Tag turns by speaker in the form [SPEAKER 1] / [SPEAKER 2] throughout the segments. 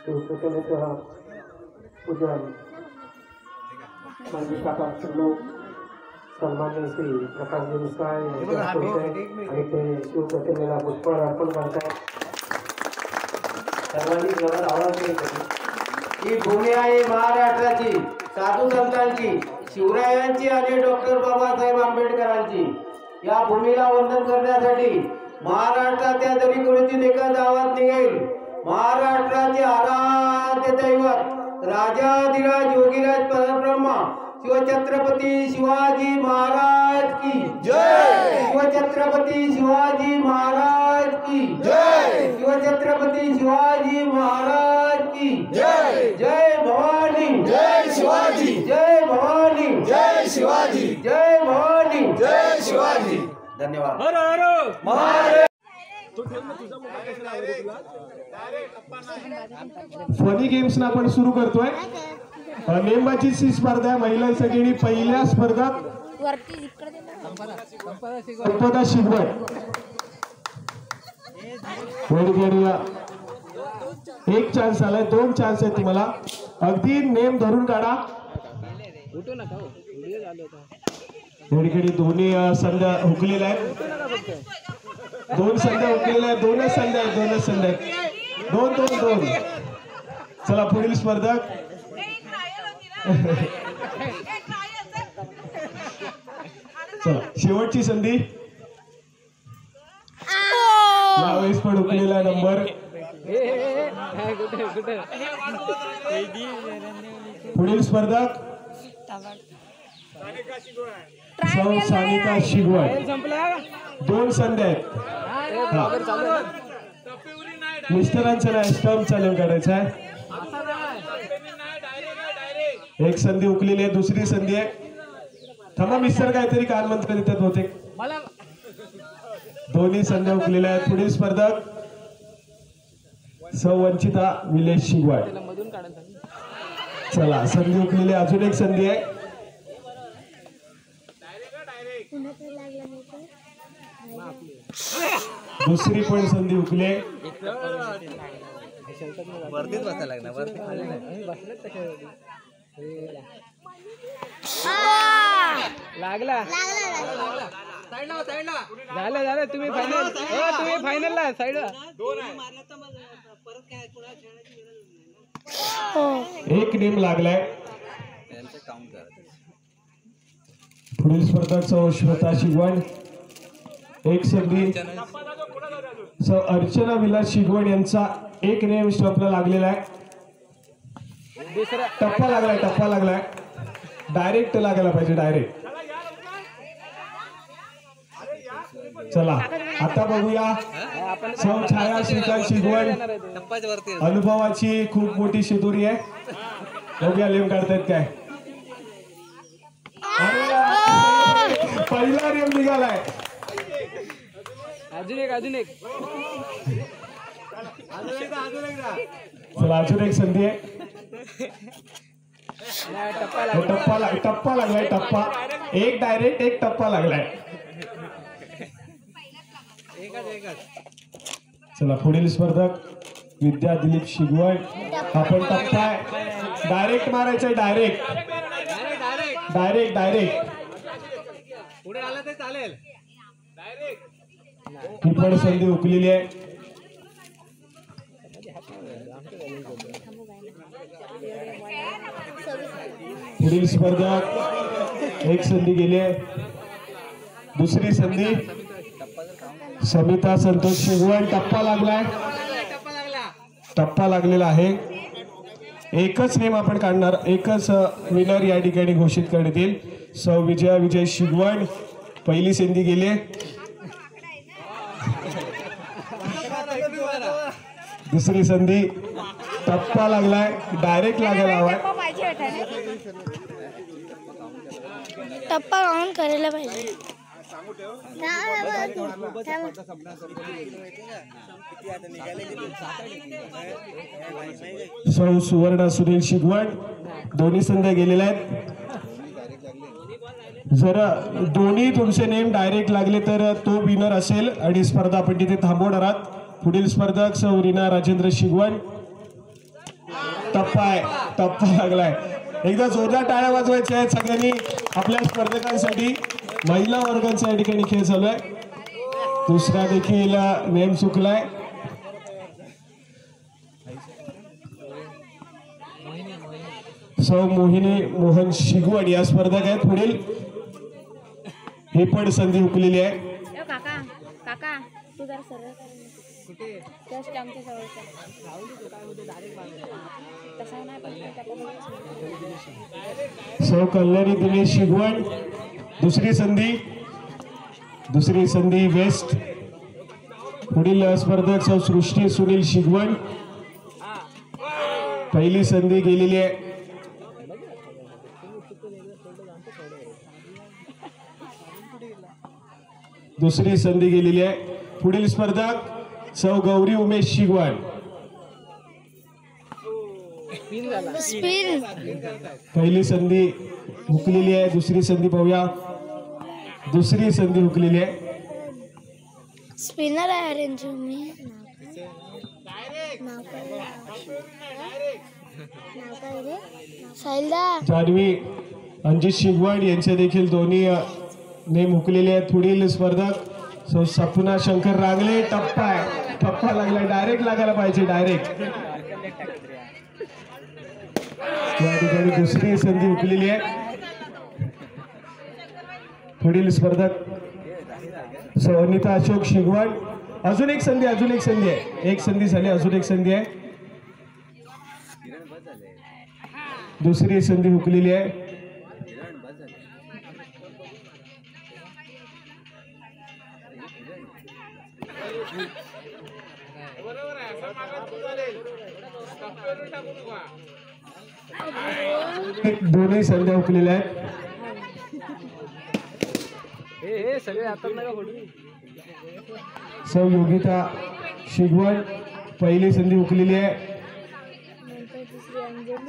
[SPEAKER 1] शिवप्रतिमेचं पूजन मानवी काका लोक सन्मान्य श्री प्रकाश मिसाळ आणि ते शिवप्रतिमेला पुष्पहार अर्पण करतात। सर्वांनी जवळ आवाज ही भूमी आहे महाराष्ट्राची, साधू संतांची, शिवरायांची आणि डॉक्टर बाबासाहेब आंबेडकरांची। या भूमीला वंदन करण्यासाठी महाराष्ट्राच्या दरीकृतीत एका गावात निघेल महाराष्ट्राचे आराध्य दैवत राजाधिराज योगीराज परब्रह्मा शिवछत्रपती शिवाजी महाराज की जय। शिवछत्रपती शिवाजी महाराज की जय। शिवछत्रपती शिवाजी महाराज की जय। जय भवानी
[SPEAKER 2] जय शिवाजी,
[SPEAKER 1] जय भवानी
[SPEAKER 2] जय शिवाजी,
[SPEAKER 1] जय भवानी
[SPEAKER 2] जय शिवाजी।
[SPEAKER 1] धन्यवाद।
[SPEAKER 2] हर हर महादेव।
[SPEAKER 3] फनी गेम्स ना आपण सुरू करतोय। नेमबाजीची स्पर्धा आहे महिलांसाठी। पहिल्या स्पर्धक संपदा शिगवण। एक चान्स आलाय, 2 चान्स आहे तुम्हाला, अगदी नेम धरून काढा। दोन्ही संध्या हुकलेल्या आहेत, 2 संध्या हुकलेल्या आहेत, 2च संध्या आहेत, 2च संध्या आहेत, 2-2-2। चला पुढील स्पर्धक चला शेवटची संधी। यावेळेस पण हुकलेला नंबर। पुढील स्पर्धक सानिका शिगवण। 2 संध्या आहेत। मिस्टरांचं नाही, स्टंप चालू करायचं आहे। एक संधी हुकलेली आहे, दुसरी संधी आहे। थांबा, मिस्टर काहीतरी कान मंत्र देतात होते। दोन्ही संध्या हुकलेल्या आहेत। पुढील स्पर्धक वंचिता विलेश शिगवण। चला संधी हुकलेली, अजून एक संधी आहे। दुसरी पण संधी हुकली।
[SPEAKER 2] वर्दीत बसायला लागणार, वर्दी खाली नाही लागला झालं झालं। तुम्ही फायनल, तुम्ही फायनलला साईडला।
[SPEAKER 3] एक नेम लागलाय। पुढील स्पर्धक श्वेता शिगवण। एक संधी अर्चना विलास शिगवण यांचा एक नेम स्टंपला लागलेला आहे। टप्पा लागलाय, टप्पा लागलाय, डायरेक्ट लागायला पाहिजे, डायरेक्ट। चला आता बघूया छाया श्रीकांत शिगवण। अनुभवाची खूप मोठी शिदोरी आहे, बघूया नेम काढतायत काय। पहिला नेम निघालाय।
[SPEAKER 2] अजून एक
[SPEAKER 3] चला अजून एक संधी आहे। टप्पा लागलाय, टप्पा एक डायरेक्ट, एक टप्पा लागलाय। चला पुढील स्पर्धक विद्या दिलीप शिगवण। आपण टप्पा आहे, डायरेक्ट मारायचंय, डायरेक्ट डायरेक्ट डायरेक्ट
[SPEAKER 2] पुढे आलं तर चालेल, डायरेक्ट।
[SPEAKER 3] ही पण संधी हुकलेली आहे। पुढील स्पर्धक एक संधी गेली आहे, दुसरी संधी समिता संतोष शिगवण। टप्पा लागलाय, टप्पा लागलेला आहे। एकच नेम आपण काढणार, एकच विनर या ठिकाणी घोषित करण्यात येईल। विजया विजय शिगवण पहिली संधी गेली। दुसरी संधी, टप्पा लागलाय, डायरेक्ट लागायला हवाय।
[SPEAKER 4] टप्पा ऑन करायला पाहिजे।
[SPEAKER 3] सुवर्णा सुनील शिगवण। दोन्ही संध्या गेलेल्या आहेत। जर दोन्ही तुमचे नेम डायरेक्ट लागले तर तो विनर असेल आणि स्पर्धा आपण तिथे थांबवणार आहात। पुढील स्पर्धक रीना राजेंद्र शिगवण। टप्पा लागलाय. एकदा जोरदार टाळ्या वाजवायच्या आहेत सगळ्यांनी आपल्या स्पर्धकांसाठी. महिला वर्गांचा या ठिकाणी खेळ चालू आहे. दुसरा देखील नेम चुकलाय. सौ मोहिनी मोहन शिगवण या स्पर्धक आहेत. पुढील ही पण संधी हुकलेली आहे.
[SPEAKER 4] काका काका तू जरा सरळ कुठे जस्ट आमच्या जवळचा तसा नाही
[SPEAKER 3] सौ कल्याणी दिनेश शिगवण दुसरी संधी वेस्ट. पुढील स्पर्धक सौ सृष्टी सुनील शिगवण. पहिली संधी गेलेली आहे. दुसरी संधी गेलेली आहे. पुढील स्पर्धक सौ गौरी उमेश शिगवण.
[SPEAKER 4] स्पिन
[SPEAKER 3] पहिली संधी हुकलेली आहे. दुसरी संधी पाहूया. दुसरी संधी हुकलेली आहे.
[SPEAKER 4] स्पिनर आहे अरेंज मी साहिलदा
[SPEAKER 3] जान्हवी अंजित शिगवण यांचे देखील दोन्ही नेम हुकलेले आहेत. पुढील स्पर्धक सौ सपना शंकर रांगले. टप्पा लागला. डायरेक्ट लागायला पाहिजे. डायरेक्ट या ठिकाणी दुसरी संधी हुकलेली आहे. पुढील स्पर्धक सौ अनिता अशोक शिगवण. अजून एक संधी आहे. एक संधी झाली. अजून एक संधी आहे. दुसरी संधी हुकलेली आहे. दोन्ही संध्या हुकलेल्या आहेत. सौ योगिता शिगवण. पहिली संधी हुकलेली आहे.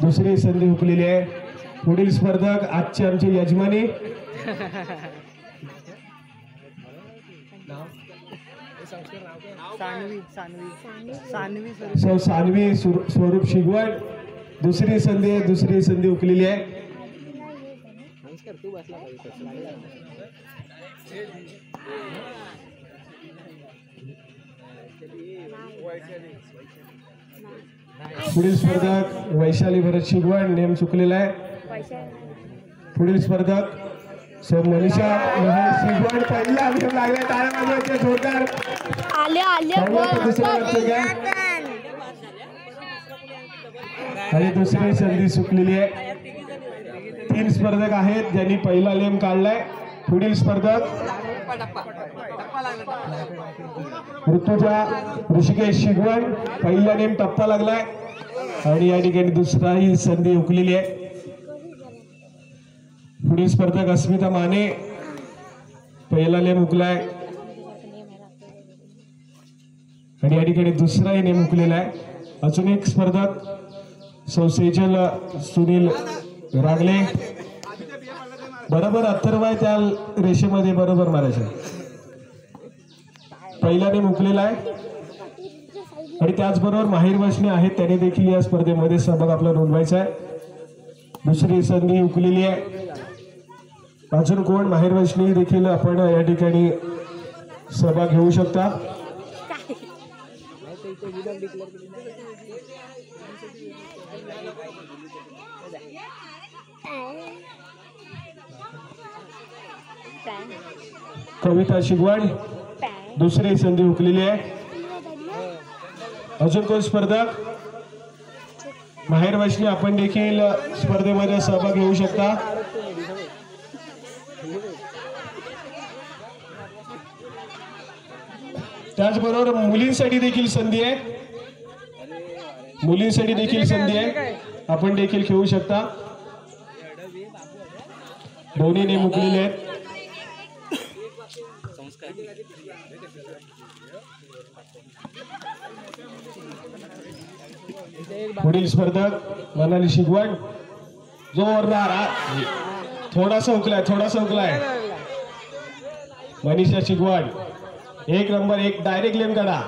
[SPEAKER 3] दुसरी संधी हुकलेली आहे. पुढील स्पर्धक आजचे आमचे यजमानी सौ सानवी स्वरूप शिगवण. दुसरी संधी हुकलेली आहे. पुढील स्पर्धक वैशाली भरत शिगवण. नेम चुकलेला आहे. पुढील स्पर्धक सौ मनीषा महेश शिगवण. पहिला नेम लागला. टाळ्या वाजवायच्या जोरदार. आणि दुसरी संधी चुकलेली आहे. 3 स्पर्धक आहेत ज्यांनी पहिला नेम काढलाय. पुढील स्पर्धक ऋतुजा ऋषिकेश शिगवण. पहिला नेम टप्पा लागलाय आणि या ठिकाणी दुसराही संधी हुकलेली आहे. पुढील स्पर्धक अस्मिता माने. पहिला नेम हुकलाय आणि या ठिकाणी दुसराही नेम हुकलेला आहे. अजून एक स्पर्धक सौ सेजल सुनील रागले. बरोबर अथर्वाय त्या रेषेमध्ये बरोबर मारायचं. पहिला नेम हुकलेला आहे आणि त्याचबरोबर माहीर वशने आहेत. त्याने देखील या स्पर्धेमध्ये सहभाग आपला नोंदवायचा आहे. दुसरी संधी हुकलेली आहे. अजून कोण माहीर वशने देखील आपण या ठिकाणी सहभाग घेऊ शकता. कविता शिगवण. दुसरी संधी हुकलेली आहे. अजून कोण स्पर्धक माहीर वशने आपण देखील स्पर्धेमध्ये सहभाग घेऊ शकता. त्याचबरोबर मुलींसाठी देखील संधी आहे. आपण देखील खेळू शकता. दोन्ही नेम हुकलेले आहेत. पुढील स्पर्धक मनाली शिगवण. जोरदार. थोडासा हुकलाय. मनीषा शिगवण. 1 नंबर. एक डायरेक्ट लेम काढा.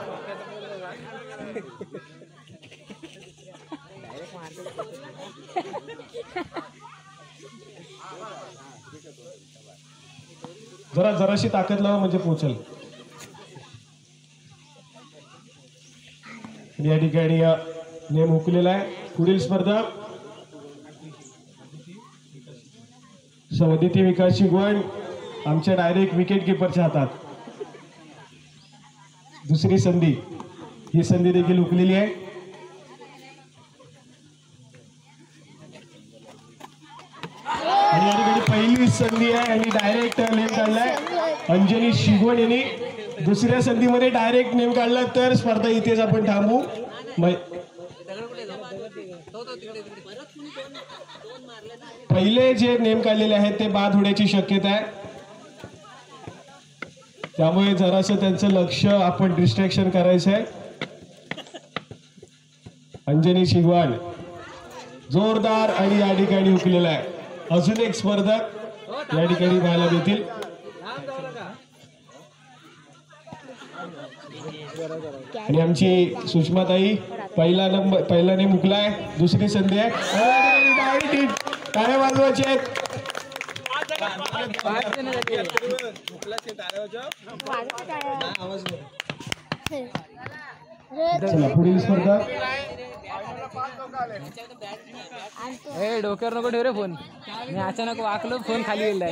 [SPEAKER 3] जराशी ताकद लावा म्हणजे पोचल. या ठिकाणी नेम हुकलेला आहे. पुढील स्पर्धा सौदिती विकास शिगवण आमच्या डायरेक्ट विकेट किपरच्या हातात. दुसरी संधी, ही संधी देखील हुकलेली आहे. आणि या ठिकाणी पहिली संधी आहे आणि डायरेक्ट नेम काढलाय अंजनी शिगवण यांनी. दुसऱ्या संधीमध्ये डायरेक्ट नेम काढला तर स्पर्धा इथेच आपण थांबू. पहिले जे नेम काढलेले आहेत ते बाद होण्याची शक्यता आहे, त्यामुळे जरासं त्यांचं लक्ष आपण डिस्ट्रॅक्शन करायचं आहे. अंजनी शिगवण जोरदार आणि या ठिकाणी हुकलेला आहे. अजून एक स्पर्धक या ठिकाणी पाहायला मिळतील. आणि आमची सुषमाताई पहिला नेम हुकलाय. दुसरी संधी आहे. टाळ्या वाजवायचे आहेत. चला पुढील स्पर्धा.
[SPEAKER 2] डोक्यावर नको ठेव रे फोन. मी अचानक वाकलो, फोन खाली गेला.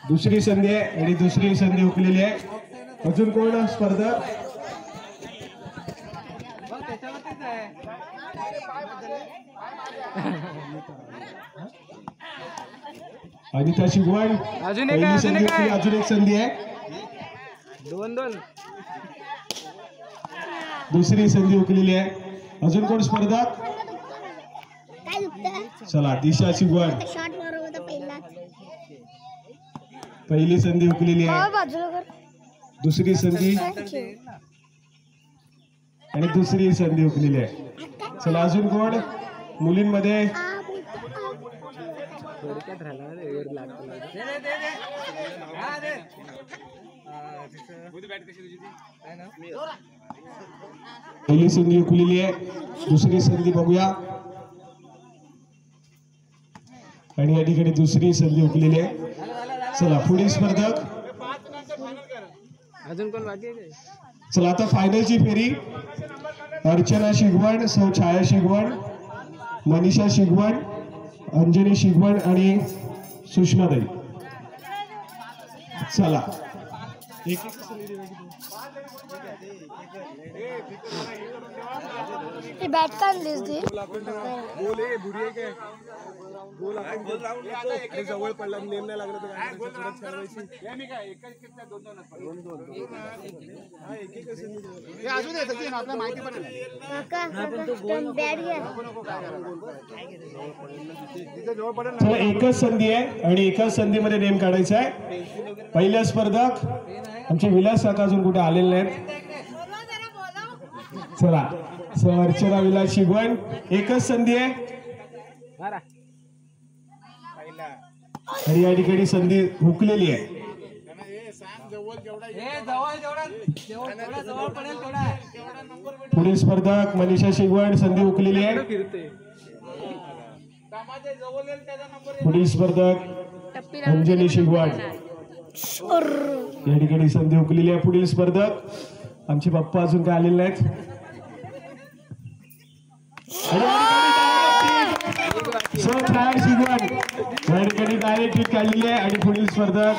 [SPEAKER 3] दुसरी संधी आहे आणि दुसरी संधी हुकलेली आहे. अजून कोण स्पर्धा? अनिता शिगवण
[SPEAKER 2] अजून
[SPEAKER 3] पहिली संधी हुकली. अजून एक संधी आहे.
[SPEAKER 2] 2-2.
[SPEAKER 3] दुसरी संधी हुकलेली आहे. अजून कोण स्पर्धा? चला दिशा शिगवण पहिली संधी हुकलेली आहे. दुसरी संधी आणि दुसरी संधी हुकलेली आहे. चला अजून कोण मुलींमध्ये? पहिली संधी हुकलेली आहे. दुसरी संधी बघूया. आणि या ठिकाणी दुसरी संधी हुकलेली आहे. चला पुढील स्पर्धक.
[SPEAKER 2] अजून कोण बाकी आहे?
[SPEAKER 3] चला आता फायनलची फेरी. अर्चना शिगवण, सौ छाया शिगवण, मनीषा शिगवण, अंजनी शिगवण आणि सुषमाताई. चला
[SPEAKER 4] बॅट का दिसते.
[SPEAKER 5] जवळ पडला नेम नाही लागला आपल्या माहिती पण
[SPEAKER 3] चला एकच संधी आहे आणि एकाच संधीमध्ये नेम काढायचा आहे. पहिल्या स्पर्धक आमचे विलास काका अजून कुठे आलेले नाहीत. चला अर्चना विलास शिगवण एकच संधी आहे आणि या ठिकाणी संधी हुकलेली आहे. पुढील स्पर्धक मनीषा शिगवण, संधी हुकलेली आहे. पुढील स्पर्धक अंजनी शिगवण, या ठिकाणी संधी हुकलेली आहे. पुढील स्पर्धक आमचे पप्पा अजून काय आलेले नाहीत. शिगवण या ठिकाणी डायरेक्ट हिट काढलेली आहे. आणि पुढील स्पर्धक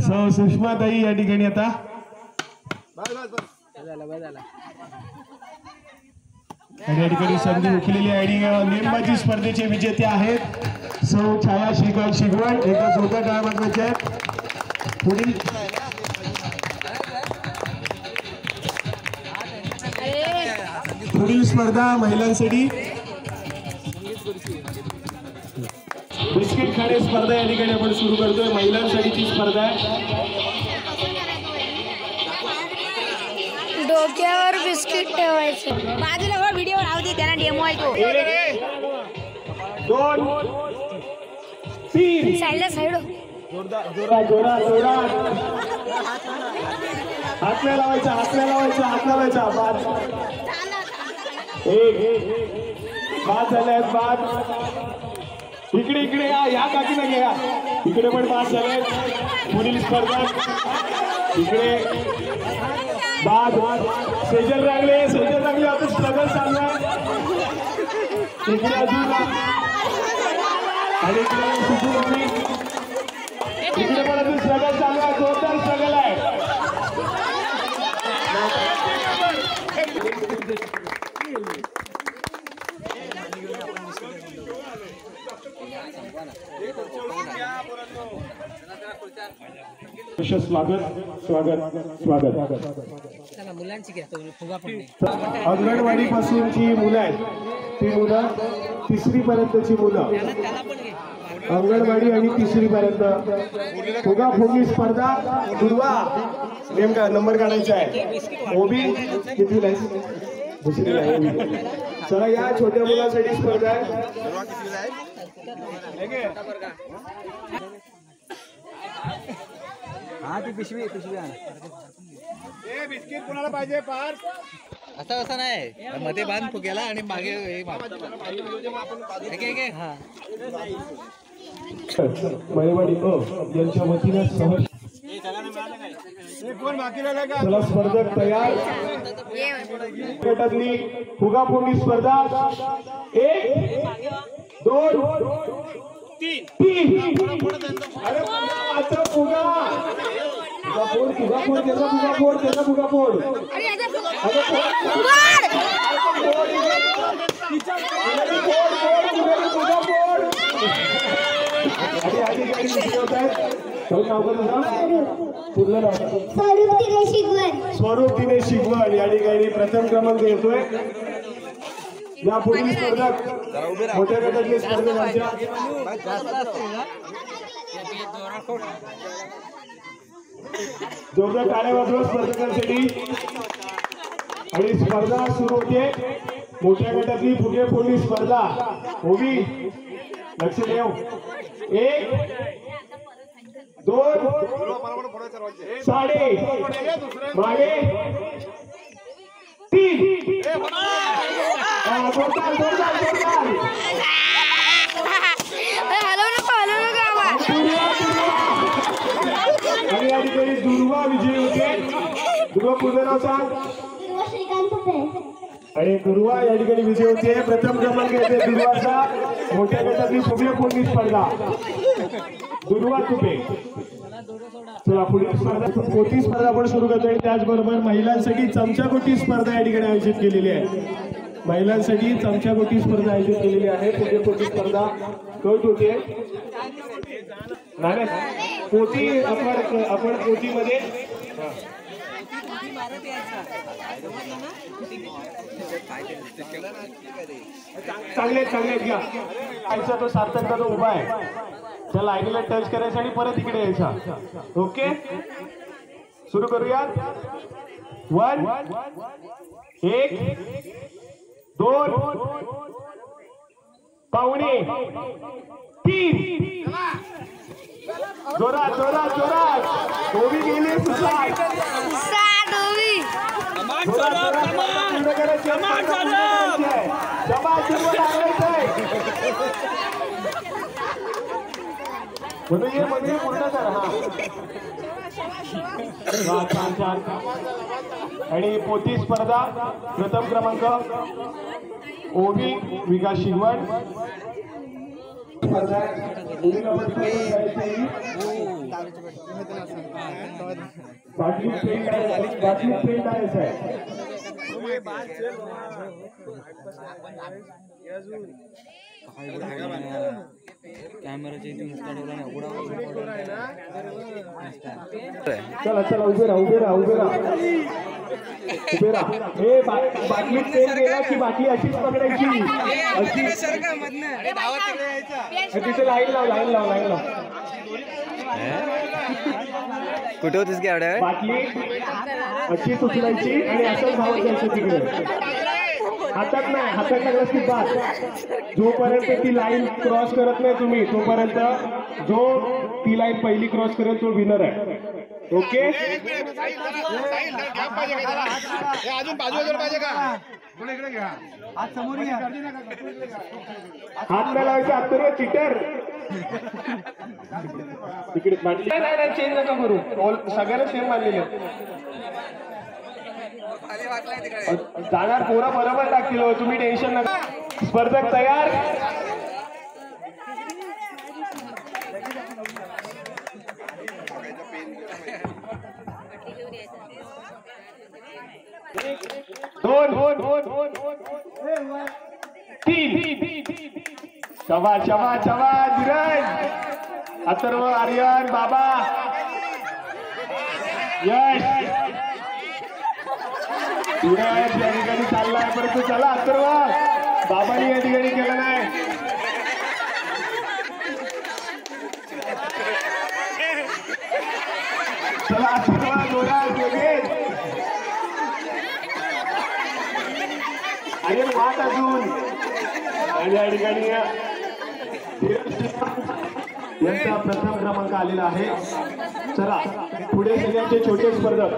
[SPEAKER 3] सौ सुषमाताई या ठिकाणी आता आणि या ठिकाणी संधी हुकलेली आहे. आणि नेमबाजी स्पर्धेचे विजेते आहेत सौ छाया शिगवण. एका जोरदार टाळ्या वाजवायचे आहेत. पुढील स्पर्धा महिलांसाठी बिस्किट खाणे स्पर्धा या ठिकाणी आपण सुरू करतोय. महिलांसाठीची स्पर्धा आहे.
[SPEAKER 4] डोक्यावर बिस्किट ठेवायचं. बाजूला व्हिडिओ राहू दे, त्यांना डेमो आहे तो.
[SPEAKER 3] 2 3
[SPEAKER 4] साईडला साईड
[SPEAKER 3] जोरात हात नाही लावायचा. बाद झाले आहेत. बाद इकडे इकडे या काकीला घ्या. इकडे पण बाद झाले. पुढील स्पर्धा इकडे बाद सेजल रांगले आता स्ट्रगल चालू आहे. इकडे अजून आणि इकडे पण अजून स्ट्रगल चालू आहे. जोरदार स्ट्रगल आहे. स्वागत. अंगणवाडी पासूनची मुलं आहेत ती मुलं 3री पर्यंतची मुलं अंगणवाडी आणि 3री पर्यंत फुगाफुगी स्पर्धा. दुर्वा नेमका नंबर काढायचा आहे. ओबी कितवीला आहे? 2रीला आहे. चला या छोट्या मुलांसाठी स्पर्धा आहे.
[SPEAKER 2] हा ती पिशवी
[SPEAKER 5] बिस्किट कोणाला पाहिजे पार
[SPEAKER 2] असं नाही मध्ये बांध फुग्याला आणि मागे
[SPEAKER 3] महिवाडी यांच्या वतीने चला स्पर्धक तयार. गटातली फुगाफुगी स्पर्धा 1 2 3. अरे फुगा फुगाफोड स्वरूप दिनेश शिगवण या ठिकाणी प्रथम क्रमांक येतोय. या पुढील स्पर्धक मोठ्या गटातले स्पर्धक जोरदार टाळ्या वाजवा स्पर्धकांसाठी. आणि स्पर्धा सुरू होते. मोठ्या गटातली फुगे फोडणी स्पर्धा. उभी लक्ष देव. 1 2 साडे मागे 3. आणि या ठिकाणी दुर्वा विजयी होते. दुर्वा पूर्ण नाव सांग. आणि दुर्वा या ठिकाणी विजय होते. प्रथम क्रमांक येते दुर्वाचा. मोठ्या गटातली फुगे फोडणी स्पर्धा दुर्वा तुपे. चला पुढील स्पर्धा कोटी स्पर्धा आपण सुरू करतोय. त्याचबरोबर महिलांसाठी चमचाकोटी स्पर्धा या ठिकाणी आयोजित केलेली आहे. महिलांसाठी चमचाकोटी स्पर्धा आयोजित केलेली आहे. फुगे फोडणी स्पर्धा कट होते. नाही पोती आपण पोतीमध्ये चांगले घ्या. तो सार्थकचा तो उभा आहे. त्या लाईनीला टच करायचा आणि परत इकडे यायचा. ओके सुरू करूयात. 1 1 2 पावणे 3. जोरात ओबी गेली मध्ये पूर्ण कर. छान. आणि पोती स्पर्धा प्रथम क्रमांक ओबी विकास शिगवण. बाटली प्रिंट आहे.
[SPEAKER 2] कॅमेराच्या इथे नुसता ठेवला नाही.
[SPEAKER 3] चला उभे राहा. हे बाटली पेन गेला की बाटली अशीच पकडायची. तिथे लाईन लाव.
[SPEAKER 2] कुठे होतीस की एवढ्या
[SPEAKER 3] बाटली अशीच उचलायची आणि असंच धावत जायचं तिकडे. हातात लागलास की बाद. जोपर्यंत ती लाईन क्रॉस करत नाही तुम्ही तोपर्यंत जो ती लाईन पहिली क्रॉस करेल तो विनर आहे. ओके
[SPEAKER 5] अजून बाजूला पाहिजे का
[SPEAKER 3] हात नाही लावायचा अथर्व चिटर तिकडे चेंज नका करू सगळ्यांना सेम मानलेले जाणार पोरं बरोबर टाकतील तुम्ही टेन्शन नका स्पर्धक तयार दोन तीन शबा शबा शबा धीरज अथर्व आर्यन बाबा यश धीरज या ठिकाणी चाललाय परंतु चला अथर्व बाबांनी या ठिकाणी केलं नाही चला अथर्व जोरात लगेच आर्यन वाट अजून आणि या ठिकाणी यांचा प्रथम क्रमांक आलेला आहे चला पुढे सगळ्यांचे छोटे स्पर्धक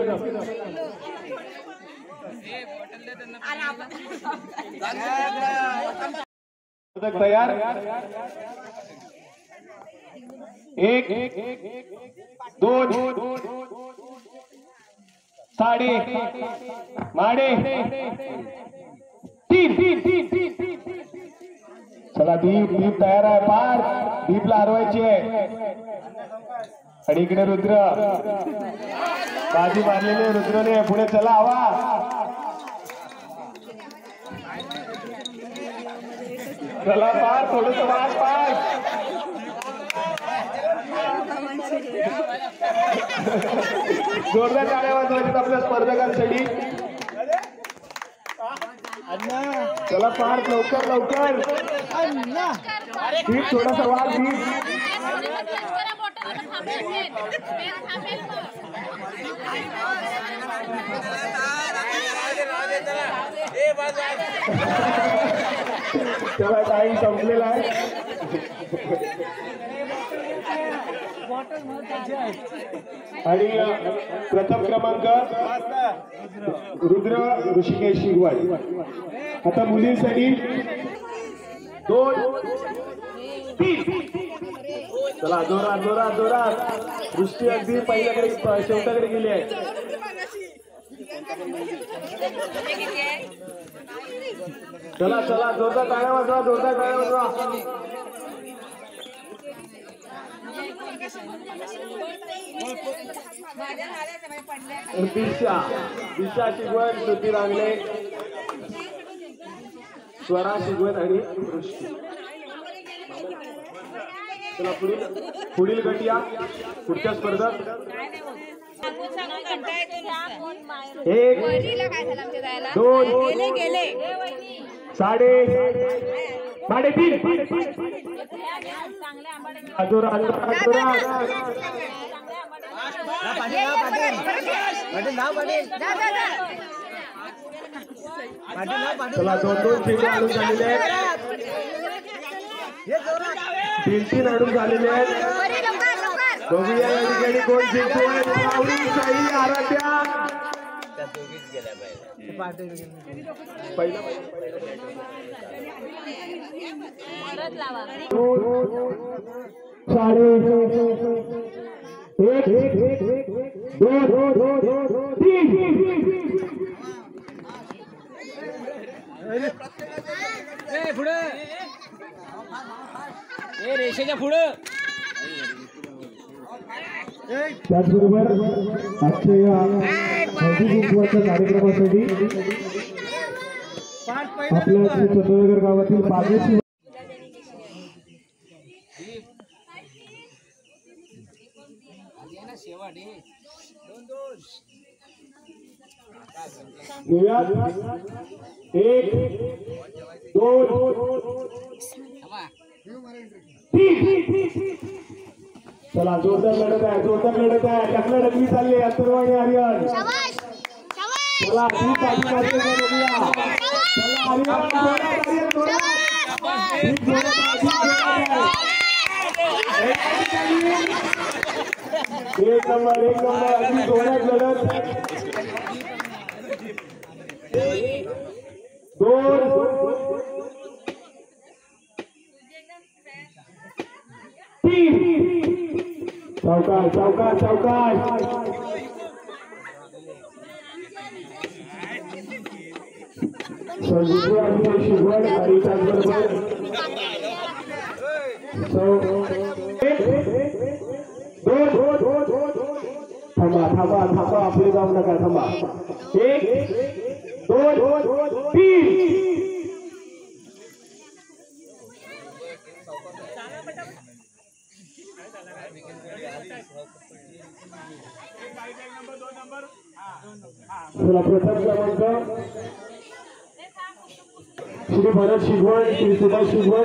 [SPEAKER 3] तयार एक दोन साडे माडे तीन चला दीप तयार आहे पार दीपला हरवायची आहे आणि इकडे रुद्र बाजी मारलेले रुद्रने पुढे चला हवा चला पार थोडस वाट पार जोरदार टाळ्या वाजवायच्यात आपल्या स्पर्धकांसाठी चला पार लवकर लवकर दीप थोडासा वाट दीप चला टाइम संपलेला आहे आणि प्रथम क्रमांक रुद्र ऋषिकेश शिगवाड आता मुलींसाठी दोन तीन चला जोरात जोरात जोरात दृष्टी अगदी पहिल्याकडे शेवटाकडे गेली आहे चला चला जोरदार टाळ्या वाजवा जोरदार टाळ्या वाजवा दिशा शिगवण श्रुती रांगले स्वरा शिगवण आणि दृष्टी चला पुढील गट या पुढच्या स्पर्धक एक दोन साडे तीन चला दोन चेंडू आणून झालेले आहेत तीन आणून झालेले आहेत बघूया या ठिकाणी कोण जिंकतोय आराध्या पहिला साडे एक दोन तीन
[SPEAKER 2] पुढे रेषेच्या पुढे
[SPEAKER 3] त्याचबरोबर आजच्या कार्यक्रमासाठी आपल्या चंद्रनगर गावातील बागेची एक दोन तीन चला जोरदार लढत आहे टाकला डगली चालली अथर्व आणि आर्यन चला खूप आधी मारते बघूया चला आर्यन एक नंबर अगदी जोरात लढत. 2 3 चौकाश शिकवण आणि त्याचबरोबर थांबा आपले जाऊ नका. थांबा 1 2 3 चला प्रथम क्रमांक श्री भरत शिगवण, श्री सुभाष शिगवण,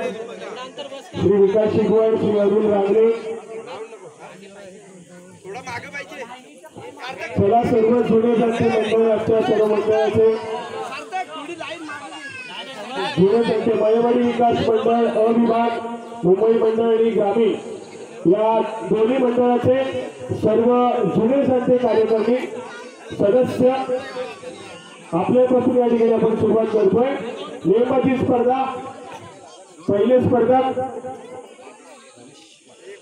[SPEAKER 3] श्री विकास शिगवण, श्री अरुण रांगणे. चला सर्व जुने संख्ये मंडळ आजच्या सर्व मंडळाचे जुने संख्ये मयवाडी विकास मंडळ अविभाग, मुंबई मंडळ आणि ग्रामीण या दोन्ही मंडळाचे सर्व जुने संख्ये कार्यकर्ते सदस्य आपल्यापासून या ठिकाणी आपण सुरुवात करतोय. नेमबाजी स्पर्धा पहिले स्पर्धक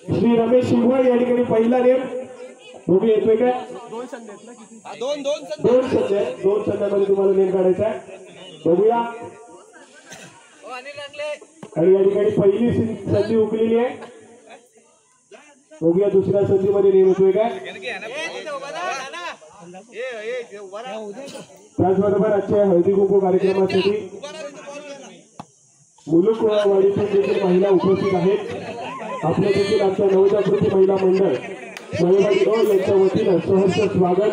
[SPEAKER 3] श्री रमेश शिगवण या ठिकाणी पहिला नेम बघू येतोय काय. 2 संध्यामध्ये तुम्हाला नेम काढायचा आहे. बघूया. आणि या ठिकाणी पहिली संधी उकलेली आहे. बघूया दुसऱ्या संधीमध्ये नेम येतोय काय. त्याचबरोबर आजच्या हळदी कुंकू कार्यक्रमासाठी मुलुकवाडीतून देखील महिला उपस्थित आहेत. आपल्या देखील आमच्या नवजागृती महिला मंडळ मयवाडी यांच्या वतीनं सहर्ष स्वागत.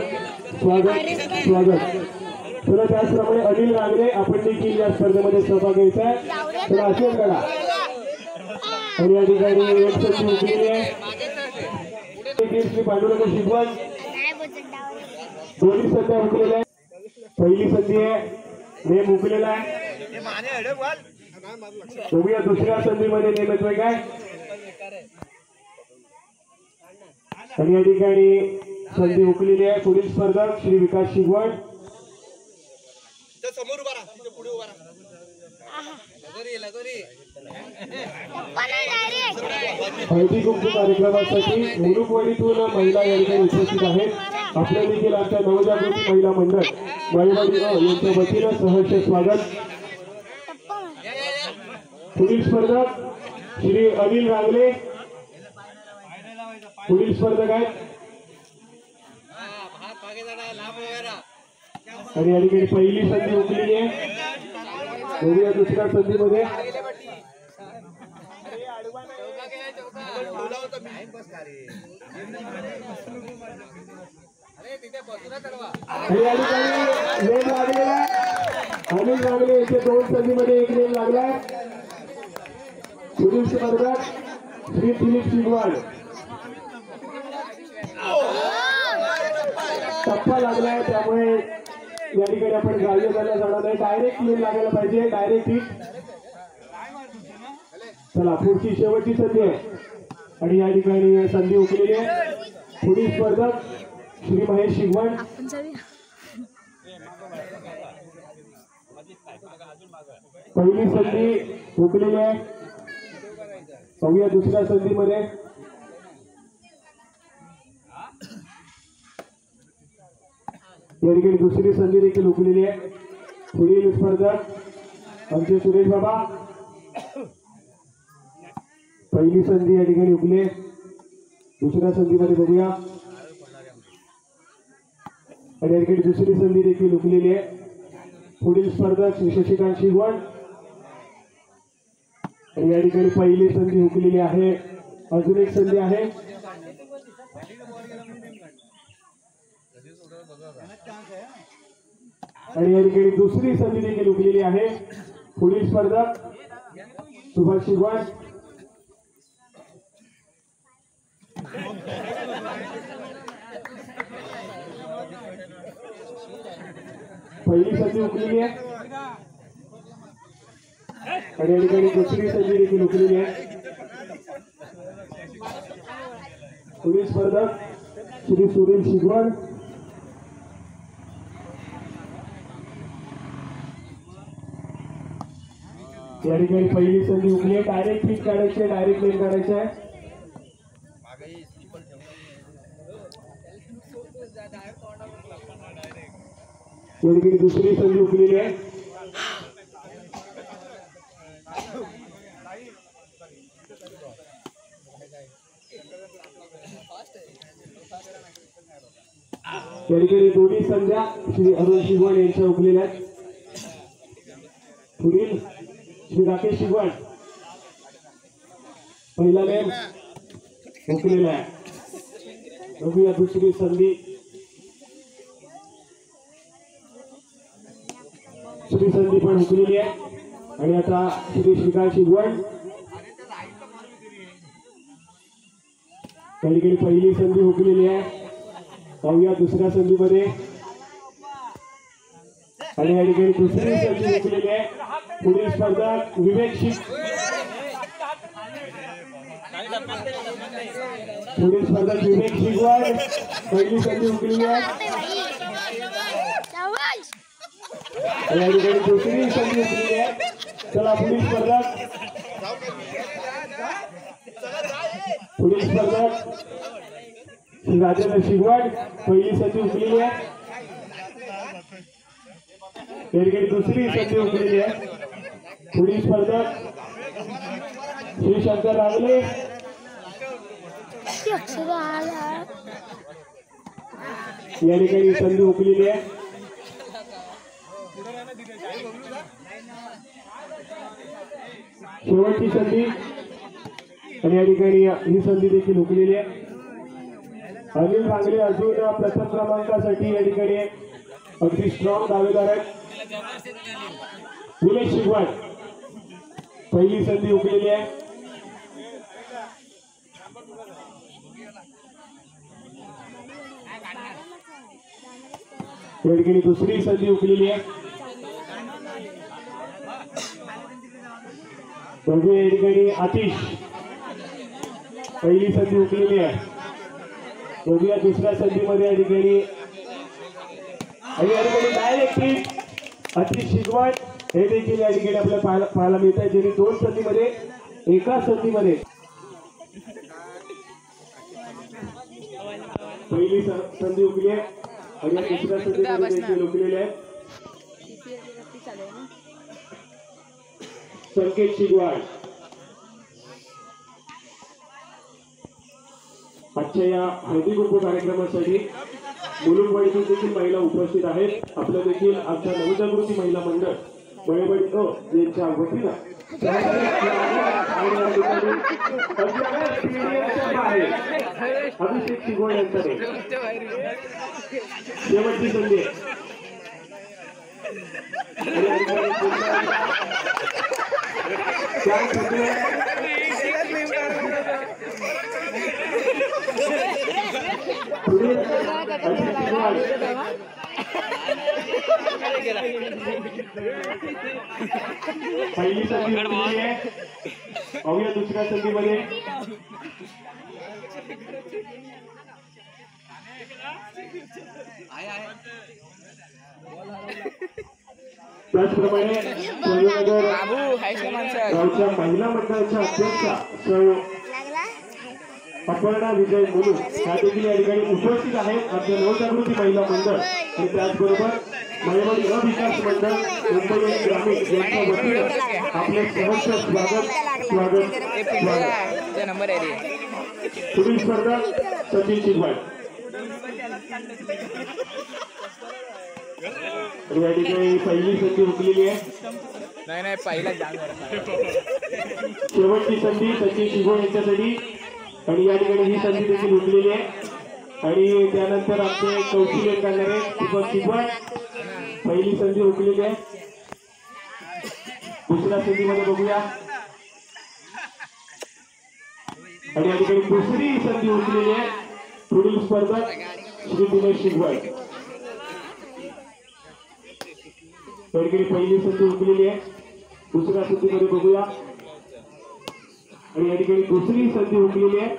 [SPEAKER 3] तर त्याचप्रमाणे अनिल रांगणे आपण देखील या स्पर्धेमध्ये सहभाग घ्यायचा आहे. तर असेल करा. आणि या ठिकाणी एक संधी उकलेली आहे. श्री पांडुरंग शिगवण दोन्ही संध्या उकलेल्या आहे. पहिली संधी आहे, नेम उकलेला आहे. बघूया दुसऱ्या संधीमध्ये नेम येतोय काय. आणि या ठिकाणी संधी उकलेली आहे. पुढील स्पर्धक श्री विकास शिगवण. हळदी कुंकू कार्यक्रमासाठी मुलुकवाडीतून महिला या ठिकाणी उपस्थित आहेत. आपल्या देखील आमच्या नवजागृती महिला मंडळ मयवाडी यांच्या वतीनं सहर्ष स्वागत. पुढील स्पर्धक श्री अनिल रांगणे पुढील स्पर्धक आहेत. आणि या ठिकाणी पहिली संधी उकलेली आहे. बघूया दुसऱ्या संधीमध्ये अनिल रांगणे यांच्या 2 संधीमध्ये एक नेम लागलाय. पुढील स्पर्धक श्री दिलीप शिगवण. टप्पा लागलाय त्यामुळे या ठिकाणी आपण ग्राह्य करायला जाणार नाही. डायरेक्ट नेम लागायला पाहिजे. Direct hit. चला पुढची शेवटची संधी आहे. आणि या ठिकाणी संधी उकलेली आहे. पुढील स्पर्धक श्री महेश शिगवण. पहिली संधी उकलेली आहे. बघूया दुसऱ्या संधीमध्ये या ठिकाणी दुसरी संधी देखील उकलेली आहे. पुढील स्पर्धक आमचे सुरेश बाबा. पहिली संधी या ठिकाणी उकली. दुसऱ्या संधीमध्ये बघूया. आणि या ठिकाणी दुसरी संधी देखील उकलेली आहे. पुढील स्पर्धक श्री शशिकांत शिगवण. आणि या ठिकाणी पहिली संधी उकलेली आहे. अजून एक संधी आहे. आणि या ठिकाणी दुसरी संधी देखील उकलेली आहे. पुढील स्पर्धक सुभाष शिगवण. पहिली संधी उकलेली आहे. आणि या ठिकाणी दुसरी संधी देखील उकलेली आहे. पुढील स्पर्धक श्री सुनील शिगवण. या ठिकाणी पहिली संधी उकली. डायरेक्ट पिच काढायची, डायरेक्ट लेन काढायचं आहे. या ठिकाणी दुसरी संधी उकलेली आहे. या ठिकाणी दोन्ही संध्या श्री अरुण शिगवण यांच्या उकलेल्या आहेत. पुढील श्री राकेश शिगवण पहिला लेन उकलेला आहे. बघूया दुसरी संधी. दुसरी संधी पण उकलेली आहे. आणि आता श्री श्रीकांत शिगवण त्या ठिकाणी पहिली संधी उकलेली आहे. पाहूया दुसऱ्या संधीमध्ये. आणि या ठिकाणी दुसरी संधी उकलेली आहे. पुढील स्पर्धक विवेक पुढील स्पर्धक विवेक शिगवण पहिली संधी उकलेली आहे. या ठिकाणी दुसरी संधी उकलेली आहे. चला पुढील स्पर्धक श्री राजेंद्र शिगवण पहिली संधी उकलेली आहे. या ठिकाणी दुसरी संधी उकलेली आहे. पुढील स्पर्धक श्री शंकर रागले या ठिकाणी संधी उकलेली आहे. शेवटची संधी आणि या ठिकाणी ही संधी देखील उकलेली आहे. अनिल रांगले अजून प्रथम क्रमांकासाठी या ठिकाणी अगदी स्ट्रॉंग दावेदार आहेत. विवेक शिगवण पहिली संधी उकलेली आहे. या ठिकाणी दुसरी संधी उकलेली आहे. बघूया या ठिकाणी आतिश पहिली संधी उकलेली आहे. बघूया दुसऱ्या संधीमध्ये या ठिकाणी डायरेक्ट हिट आतिश शिगवण हे देखील या ठिकाणी आपल्याला पाहायला मिळत आहे. ज्यांनी दोन संधीमध्ये एका संधीमध्ये पहिली संधी उकली आहे आणि दुसऱ्या संधीमध्ये देखील उकलेले आहेत. संकेत शिगवण आजच्या या हळदी कुंकू कार्यक्रमासाठी मुलुंडवाडीतून देखील महिला उपस्थित आहेत. आपल्या देखील आमच्या नवजागृती महिला मंडळ वळवडी यांच्या वतीनं अभिषेक शिगवण यांच्याकडे शेवटची संधी पहिली संधी उकलेली आहे. पाहूया दुसऱ्या संधीमध्ये त्याचप्रमाणे गावच्या महिला मंडळाच्या अध्यक्षा अपर्णा विजय मुलू त्या देखील या ठिकाणी उपस्थित आहेत. आपल्या नवजागृती महिला मंडळ आणि त्याचबरोबर महिला विकास मंडळ मुंबई आणि ग्रामीण यांच्या वतीनं आपले सहर्ष स्वागत. पुढील स्पर्धा सचिन शिगवण या ठिकाणी पहिली संधी उकलेली आहे.
[SPEAKER 2] नाही पहिला
[SPEAKER 3] शेवटची संधी सचिन शिगवण यांच्यासाठी आणि या ठिकाणी ही संधी देखील उकलेली आहे. आणि त्यानंतर आमचे कौशल्य करणारे दीपक शिगवण पहिली संधी उकलेली आहे. दुसऱ्या संधीमध्ये बघूया आणि या ठिकाणी दुसरी संधी उकलेली आहे. पुढील स्पर्धक श्री दिनेश शिगवण या ठिकाणी पहिली संधी उकलेली आहे. दुसऱ्या संधीमध्ये बघूया आणि या ठिकाणी दुसरी संधी उकलेली आहे.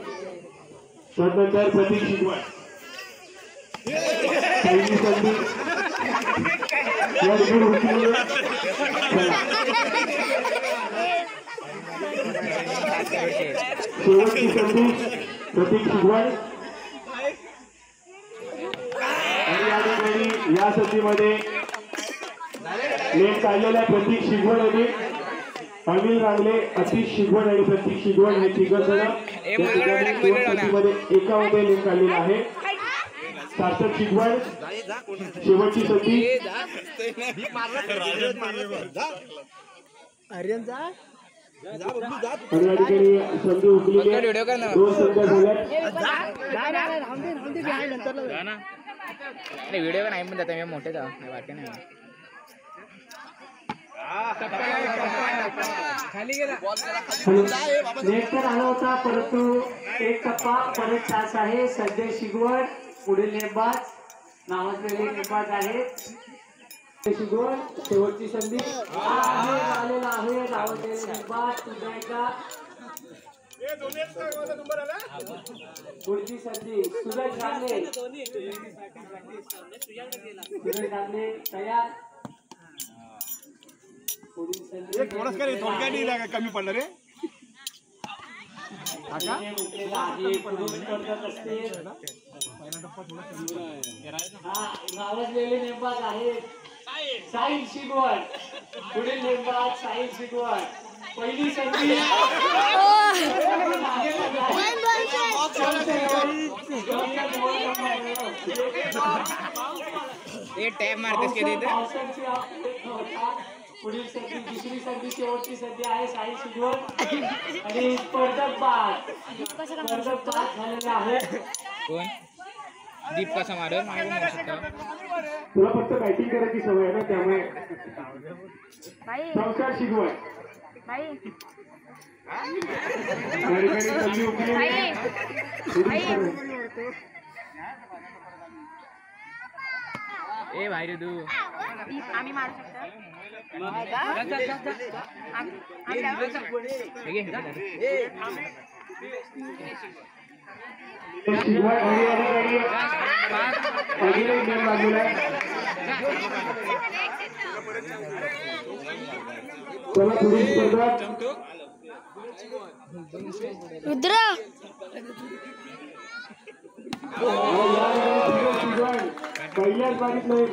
[SPEAKER 3] तदनंतर प्रतीक शिगवण पहिली संधी या ठिकाणी उचलून शेवटची संधी प्रतीक शिगवण आणि या ठिकाणी या संधीमध्ये लेट काढलेल्या प्रतीक शिगवण आणि अनिल रांगले अतिश शिगवण आणि प्रतीक शिगवण हे तिघ जण एकामध्ये लेट काढलेला आहे. सार्थक शिगवण शेवटची संधी आणि या ठिकाणी संधी उकलेली आहे. 2 संध्या झाल्या.
[SPEAKER 2] व्हिडिओ का नाही पण जाता मी मोठे जाऊ नाही वाटते नाही खाली गेला
[SPEAKER 1] नेट तर आला होता परंतु एक टप्पा परत चान्स आहे. संजय शिगवण पुढील नेमबाज नावाजलेले नेमबाज आहेत. शिगवण शेवटची संधी आलेला आहे. नावाजलेले नेमबाज पुन्हा एकदा पुढची संधी सुरेश गांधे तयार. पुढील संधी
[SPEAKER 5] कमी पडलं रे
[SPEAKER 1] नावाजलेले नेमबाज आहेत. साहिल शिगवण पुढील नेमबाज साहिल शिगवण. पहिली संधी
[SPEAKER 2] टॅप मारतेस के
[SPEAKER 1] पुढील संधी दुसरी संधी शेवटची संधी आहे. साहिल शिगवण आणि स्पर्धक बाद झालेले आहे.
[SPEAKER 2] कोण दीप कसा मारेल मारू शकता
[SPEAKER 3] तुला फक्त बॅटिंग करायची सवय आहे ना त्यामुळे संस्कार शिगवण संधी उकली
[SPEAKER 2] ए भाई रे तू
[SPEAKER 4] आम्ही मारू शकतो
[SPEAKER 3] शिगवण अजूनही गेम बाजूला चला पुढील स्पर्धा
[SPEAKER 4] रुद्र
[SPEAKER 3] पहिल्याच बारीत नाही.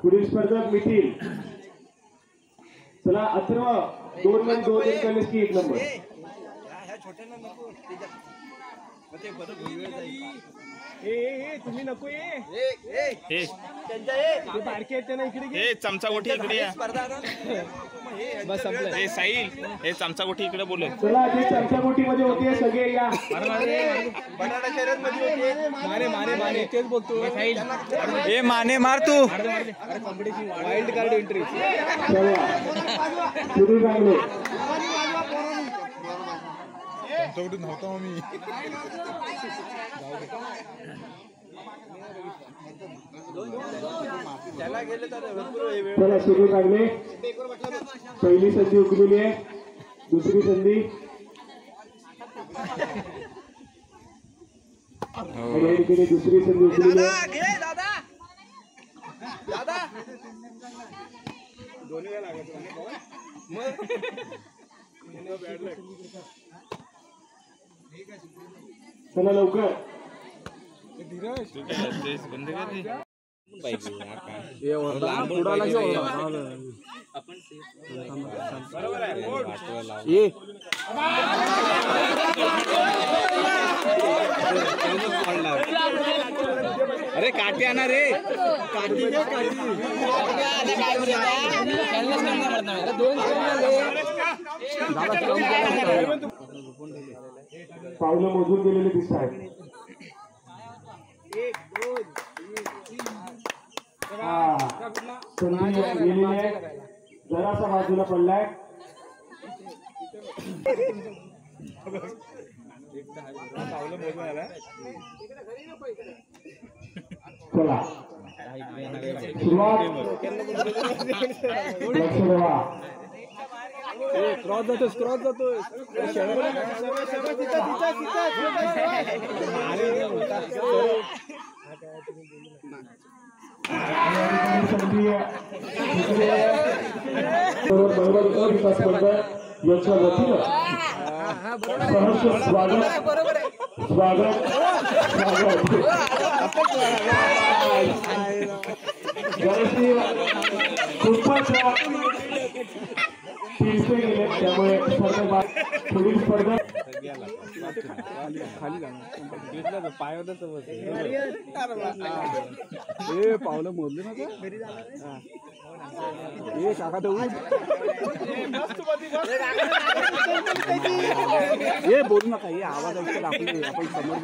[SPEAKER 3] पुढील स्पर्धक मितील. चला अथर्व 2 मध्ये 2 केलेस की 1 नंबर. तुम्ही नको
[SPEAKER 5] हे चमचा गोठी इकडे या.
[SPEAKER 2] बस संपलं
[SPEAKER 5] हे साहिल हे चमचा गोठी इकडे बोल.
[SPEAKER 3] चला जे चमचा मोठी मध्ये होते सगळे या.
[SPEAKER 2] मारे मारे मारे तेच बोलतो
[SPEAKER 5] हे माने मार तू.
[SPEAKER 2] वाइल्ड कार्ड एंट्री
[SPEAKER 3] चला सुरू चांगले
[SPEAKER 5] नव्हतो मी
[SPEAKER 3] चला सुरू चांगले. पहिली संधी उकलेली आहे. दुसरी संधी दुसरी संधी उकलेली आहे. चला लवकर
[SPEAKER 5] बंद कर.
[SPEAKER 2] अरे काटे आना रे
[SPEAKER 3] पावलं मोजून गेलेले दिसत आहेत. संधी गेलेली आहे. जरासा बाजूला पडलाय. चला सुरुवात. लक्ष देवा. विकास मंडळ याच्या वतीनं सहर्ष स्वागत खूपच पिरसे गेले त्यामुळे पुढील स्पर्धा
[SPEAKER 2] पावलं मोडले ना काका हे बोलू नका हे आवाज ऐकतो आपण समोर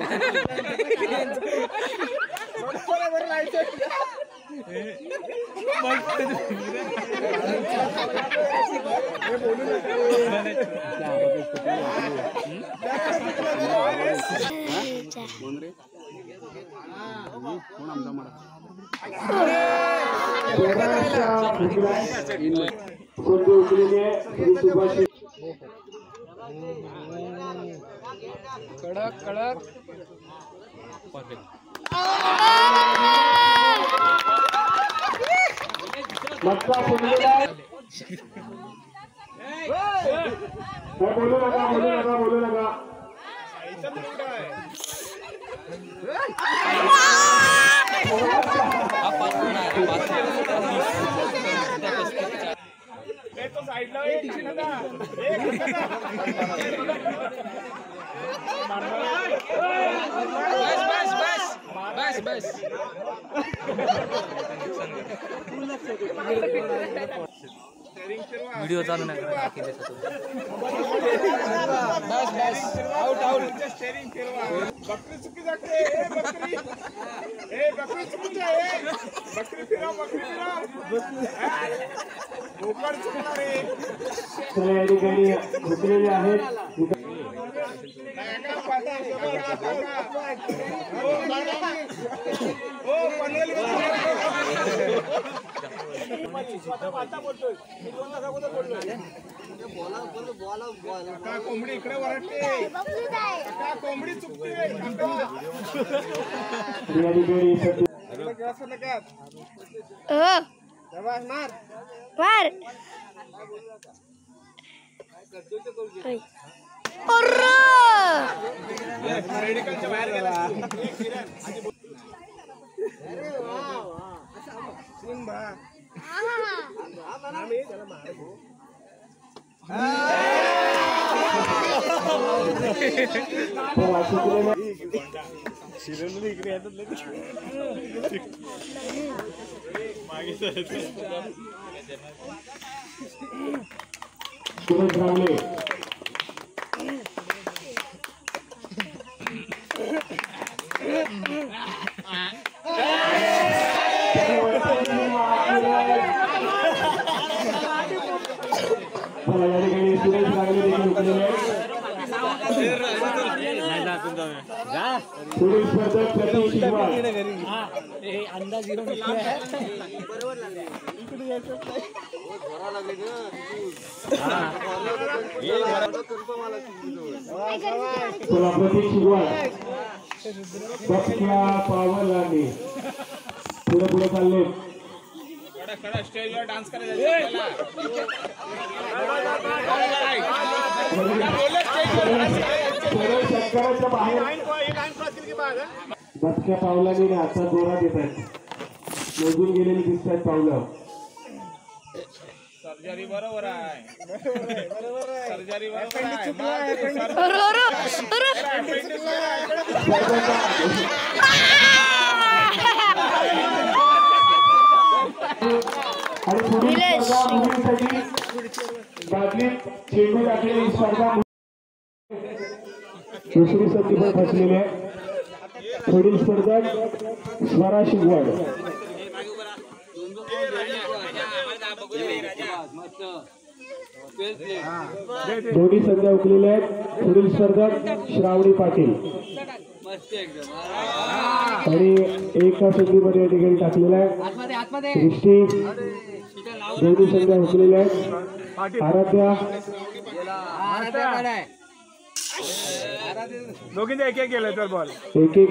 [SPEAKER 2] कडक कडक
[SPEAKER 3] बोलू नका
[SPEAKER 2] बस व्हिडिओ चालू नाही आउट
[SPEAKER 5] बकरी चुकी जाते बकरी चुकी जाए बकरी फिराव बोकड चुकणारे
[SPEAKER 3] या ठिकाणी झुकलेले आहेत
[SPEAKER 5] कोंबडी इकडे वरटते कोंबडी चुकते मेडिकलच्या बाहेर गेला इकडे येतात अंदाज
[SPEAKER 3] पुढे पुढे चालले
[SPEAKER 5] स्टेजवर डान्स करायचा
[SPEAKER 3] बचक्या पावलाने आता जोरात येत आहेत मोजून गेलेली दिसत आहेत पावलं
[SPEAKER 5] सर्जरी बरोबर आहे सर्जरी बरोबर
[SPEAKER 3] आणि पुढील स्पर्धा मुलींसाठी बाटलीत चेंडू टाकलेली स्पर्धा दुसरी संधी पण फसलेली आहे पुढील स्पर्धक स्वरा शिगवड दोन्ही संध्या उकलेल्या आहेत पुढील स्पर्धक श्रावणी पाटील आणि एका संधीमध्ये या ठिकाणी टाकलेला आहे दृष्टी दोन्ही संघ हुकलेले आहेत. आराध्या
[SPEAKER 2] दोघींचे एक एक गेलं तर बॉल.
[SPEAKER 3] एक एक.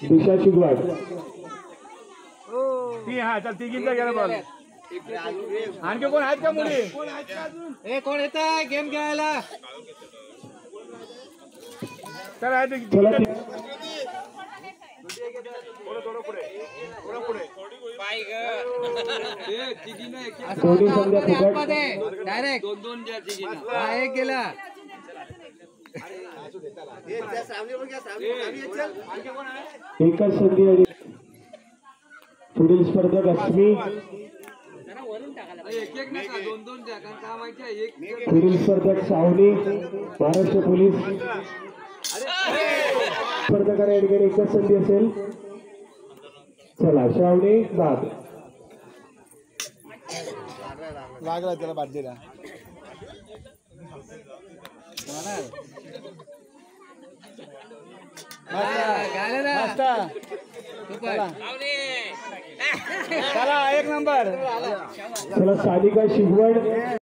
[SPEAKER 3] दिशा शिगवाड
[SPEAKER 2] ती हा चल तिघींचा गेला बॉल. आणखी कोण आहेत का मुली? कोण येत आहे गेम खेळायला? चला
[SPEAKER 3] चला दोन्ही संघ फुकट.
[SPEAKER 2] डायरेक्ट दोन एक गेला.
[SPEAKER 3] एकच संधी आणि पुढील स्पर्धक अस्मी. पुढील स्पर्धक सावनी महाराष्ट्र पोलीस. स्पर्धकांना या ठिकाणी एकच संधी असेल. चला सावनी बाद.
[SPEAKER 2] लागला त्याला बादलीला. चला एक नंबर.
[SPEAKER 3] चला सानिका शिगवड